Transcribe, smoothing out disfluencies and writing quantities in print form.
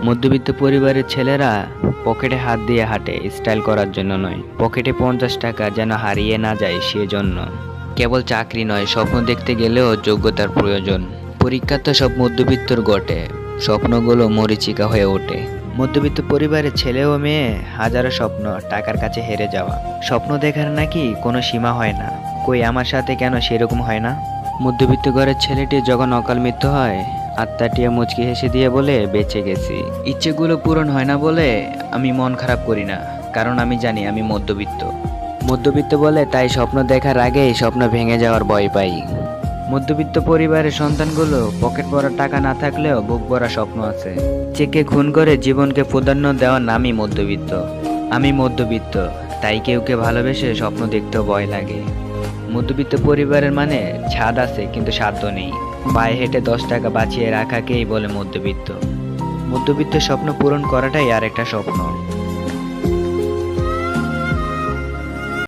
মধ্যবিত্ত পরিবারের ছেলেরা পকেটে হাত দিয়ে হাঁটে স্টাইল করার জন্য নয়, পকেটে 50 টাকা যেন হারিয়ে না যায় সেজন্য। কেবল চাকরি নয়, স্বপ্ন দেখতে গেলেও যোগ্যতার প্রয়োজন। পরীক্ষা তো সব মধ্যবিত্তর ঘটে, স্বপ্নগুলো মরীচিকা হয়ে ওঠে। মধ্যবিত্ত পরিবারের ছেলে ও মেয়ে হাজারো স্বপ্ন, টাকার কাছে হেরে যাওয়া। স্বপ্ন দেখার নাকি কোনো সীমা হয় না। কই আমার সাথে কেন সেরকম হয় না? মধ্যবিত্ত ঘরের ছেলেটি যখন অকাল মৃত্যু হয়, আত্মাটিয়া মুচকি হেসে দিয়ে বলে বেঁচে গেছি। ইচ্ছেগুলো পূরণ হয় না বলে আমি মন খারাপ করি না, কারণ আমি জানি আমি মধ্যবিত্ত। মধ্যবিত্ত বলে তাই স্বপ্ন দেখার আগেই স্বপ্ন ভেঙে যাওয়ার ভয় পাই। মধ্যবিত্ত পরিবারের সন্তানগুলো পকেট ভরা টাকা না থাকলেও বুক ভরা স্বপ্ন আছে। চেকে খুন করে জীবনকে প্রাধান্য দেওয়ার নামই মধ্যবিত্ত। আমি মধ্যবিত্ত, তাই কেউকে ভালোবেসে স্বপ্ন দেখতেও ভয় লাগে। মধ্যবিত্ত পরিবারের মানে ছাদ আছে কিন্তু সাধ্য নেই। পায়ে হেঁটে 10 টাকা বাঁচিয়ে রাখাকেই বলে মধ্যবিত্ত। মধ্যবিত্ত স্বপ্ন পূরণ করাটাই আর একটা স্বপ্ন।